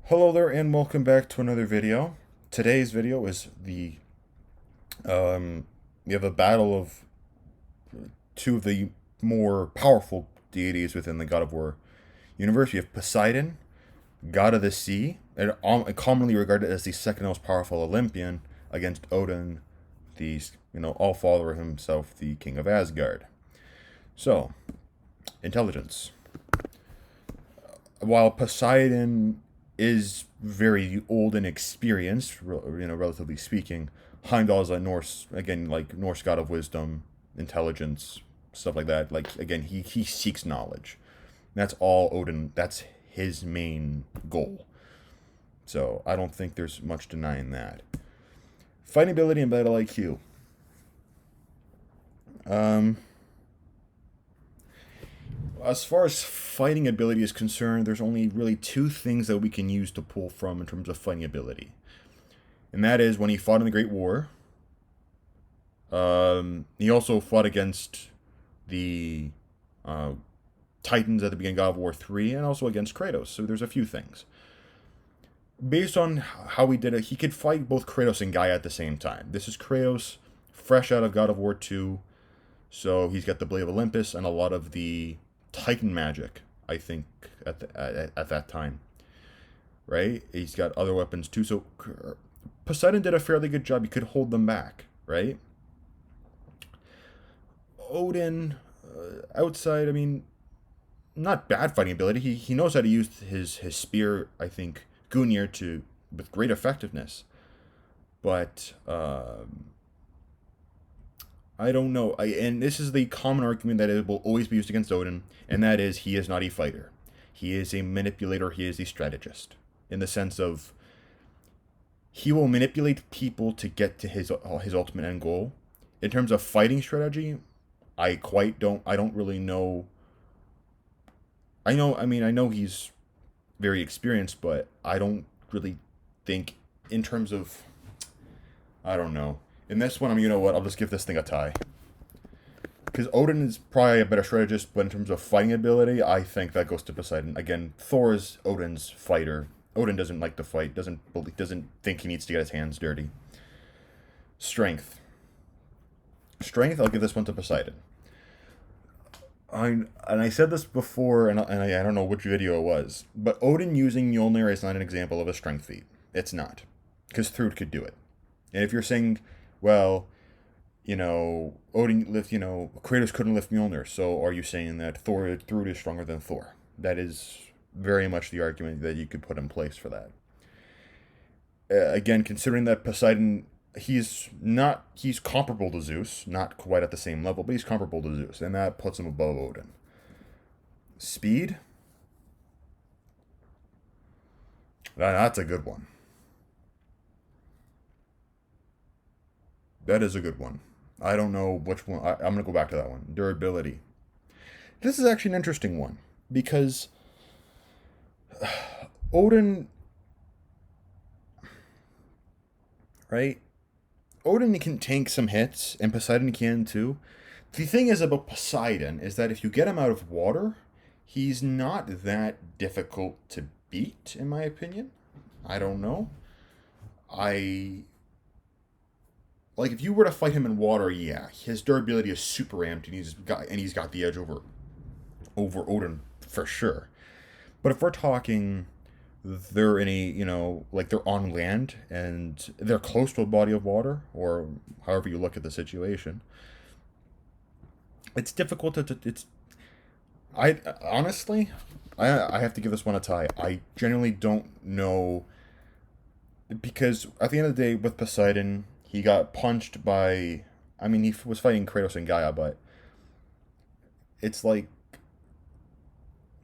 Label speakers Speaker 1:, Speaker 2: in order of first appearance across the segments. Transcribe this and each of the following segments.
Speaker 1: Hello there and welcome back to another video. Today's video is we have a battle of two of the more powerful deities within the God of War universe. You have Poseidon, god of the sea, and commonly regarded as the second most powerful Olympian, against Odin, the all father himself, the king of Asgard. So, intelligence. While Poseidon is very old and experienced, relatively speaking, Heimdall is a Norse, again, like Norse god of wisdom, intelligence, stuff like that. Like, again, he seeks knowledge. That's all Odin, that's his main goal. So I don't think there's much denying that. Fighting ability and battle IQ. Um, as far as fighting ability is concerned, there's only really two things that we can use to pull from in terms of fighting ability. And that is when he fought in the Great War. He also fought against the Titans at the beginning of God of War 3 and also against Kratos. So there's a few things. Based on how he did it, he could fight both Kratos and Gaia at the same time. This is Kratos, fresh out of God of War 2. So he's got the Blade of Olympus and a lot of the Titan magic, I think, at that time. Right? He's got other weapons too. So Poseidon did a fairly good job. He could hold them back, right? Odin, outside, I mean, not bad fighting ability. He knows how to use his spear, I think, Gungnir, with great effectiveness. But I don't know. And this is the common argument that it will always be used against Odin, and that is he is not a fighter. He is a manipulator. He is a strategist, in the sense of he will manipulate people to get to his ultimate end goal. In terms of fighting strategy, I don't really know. I know he's very experienced, but I don't really think in terms of, I don't know. In this one, you know what? I'll just give this thing a tie. Because Odin is probably a better strategist, but in terms of fighting ability, I think that goes to Poseidon. Again, Thor is Odin's fighter. Odin doesn't like to fight. Doesn't think he needs to get his hands dirty. Strength. Strength. I'll give this one to Poseidon. I said this before, and I don't know which video it was, but Odin using Mjolnir is not an example of a strength feat. It's not, because Thrud could do it. And if you're saying, well, Odin Kratos couldn't lift Mjolnir, so are you saying that Thrud is stronger than Thor? That is very much the argument that you could put in place for that. Again, considering that Poseidon, he's comparable to Zeus, not quite at the same level, but he's comparable to Zeus, and that puts him above Odin. Speed? That's a good one. That is a good one. I don't know which one. I'm going to go back to that one. Durability. This is actually an interesting one because Odin, right? Odin can tank some hits, and Poseidon can too. The thing is about Poseidon is that if you get him out of water, he's not that difficult to beat, in my opinion. I don't know. I like if you were to fight him in water, yeah, his durability is super amped, and he's got the edge over Odin for sure. But if we're talking they're in a like they're on land and they're close to a body of water, or however you look at the situation, it's difficult to it's I honestly I have to give this one a tie. I genuinely don't know, because at the end of the day with Poseidon, he got punched by, I mean, he was fighting Kratos and Gaia, but it's like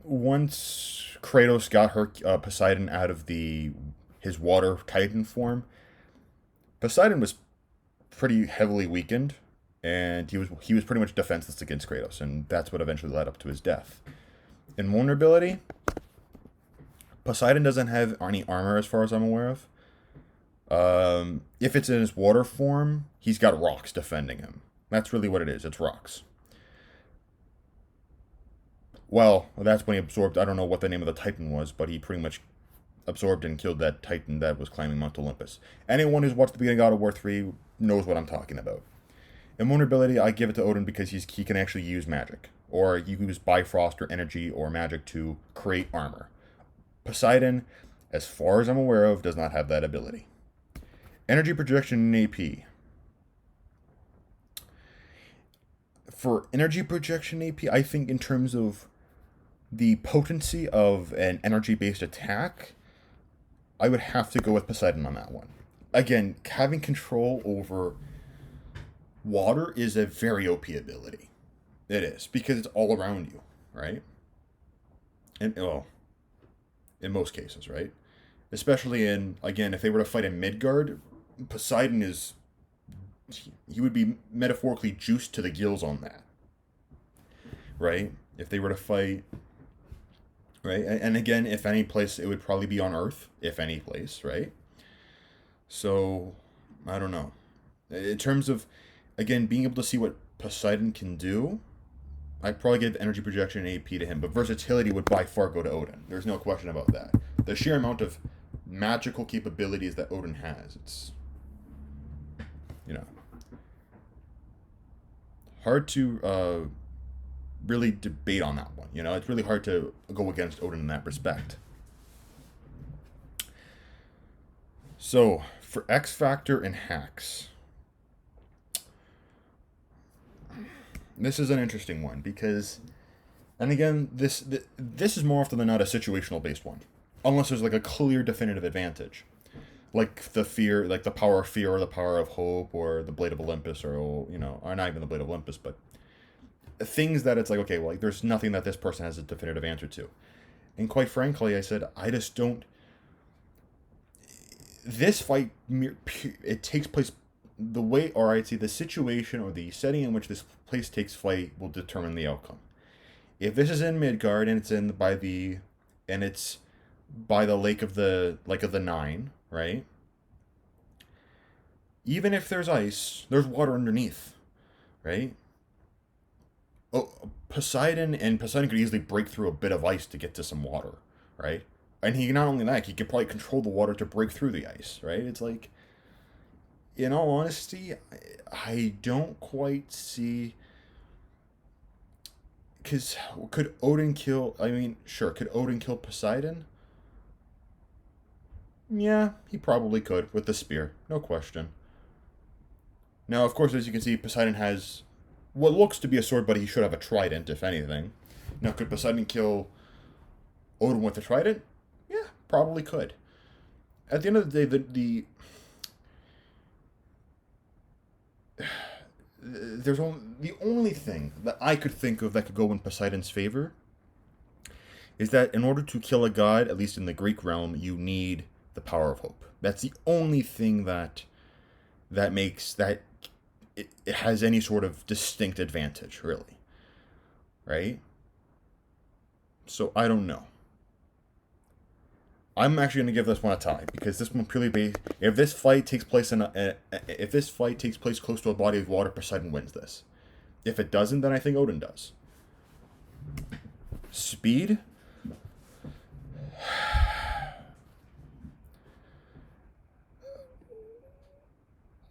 Speaker 1: once Kratos got Poseidon out of his water Titan form, Poseidon was pretty heavily weakened, and he was pretty much defenseless against Kratos, and that's what eventually led up to his death. In vulnerability, Poseidon doesn't have any armor as far as I'm aware of. If it's in his water form, he's got rocks defending him. That's really what it is. It's rocks. Well, that's when he absorbed. I don't know what the name of the Titan was, but he pretty much absorbed and killed that Titan that was climbing Mount Olympus. Anyone who's watched the beginning of God of War 3 knows what I'm talking about. Invulnerability, I give it to Odin because he can actually use magic. Or use Bifrost or energy or magic to create armor. Poseidon, as far as I'm aware of, does not have that ability. Energy projection and AP. For energy projection AP, I think in terms of the potency of an energy-based attack, I would have to go with Poseidon on that one. Again, having control over water is a very OP ability. It is, because it's all around you, right? And, well, in most cases, right? Especially in, again, if they were to fight in Midgard, Poseidon is... he would be metaphorically juiced to the gills on that. Right? If they were to fight... right? And again, if any place, it would probably be on Earth. If any place, right? So, I don't know. In terms of, again, being able to see what Poseidon can do, I'd probably give energy projection and AP to him. But versatility would by far go to Odin. There's no question about that. The sheer amount of magical capabilities that Odin has, it's... you know... hard to really debate on that one. You know, it's really hard to go against Odin in that respect. So, for X Factor and hacks, this is an interesting one because, and again, this is more often than not a situational based one, unless there's like a clear definitive advantage, like the fear, like the power of fear or the power of hope or the Blade of Olympus or, you know, or not even the Blade of Olympus, but things that it's like, okay, well, like, there's nothing that this person has a definitive answer to. And quite frankly, I said, I just don't... this fight, it takes place... the way, or I'd say the situation or the setting in which this place takes place will determine the outcome. If this is in Midgard and it's by the lake of the Nine, right? Even if there's ice, there's water underneath, right? Oh, Poseidon could easily break through a bit of ice to get to some water, right? And he not only that, he could probably control the water to break through the ice, right? It's like, in all honesty, I don't quite see... because could Odin kill... I mean, sure, could Odin kill Poseidon? Yeah, he probably could with the spear, no question. Now, of course, as you can see, Poseidon has what looks to be a sword, but he should have a trident, if anything. Now, could Poseidon kill Odin with a trident? Yeah, probably could. At the end of the day, the only thing that I could think of that could go in Poseidon's favor is that in order to kill a god, at least in the Greek realm, you need the power of hope. That's the only thing that makes that it has any sort of distinct advantage, really. Right? So I don't know. I'm actually going to give this one a tie because this one purely based. If this fight takes place close to a body of water, Poseidon wins this. If it doesn't, then I think Odin does. Speed.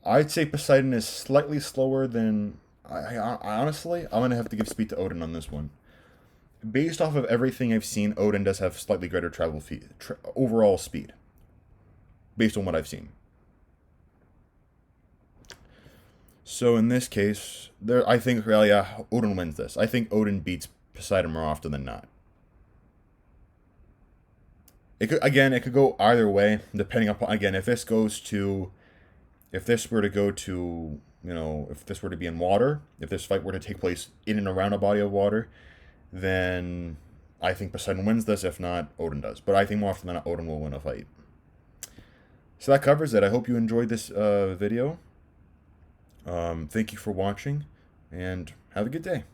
Speaker 1: I'd say Poseidon is slightly slower than... I honestly, I'm going to have to give speed to Odin on this one. Based off of everything I've seen, Odin does have slightly greater overall speed. Based on what I've seen. So in this case, I think, well, yeah, Odin wins this. I think Odin beats Poseidon more often than not. It could go either way, depending upon, again, if this were to go to, you know, if this were to be in water, if this fight were to take place in and around a body of water, then I think Poseidon wins this. If not, Odin does. But I think more often than not, Odin will win a fight. So that covers it. I hope you enjoyed this video. Thank you for watching, and have a good day.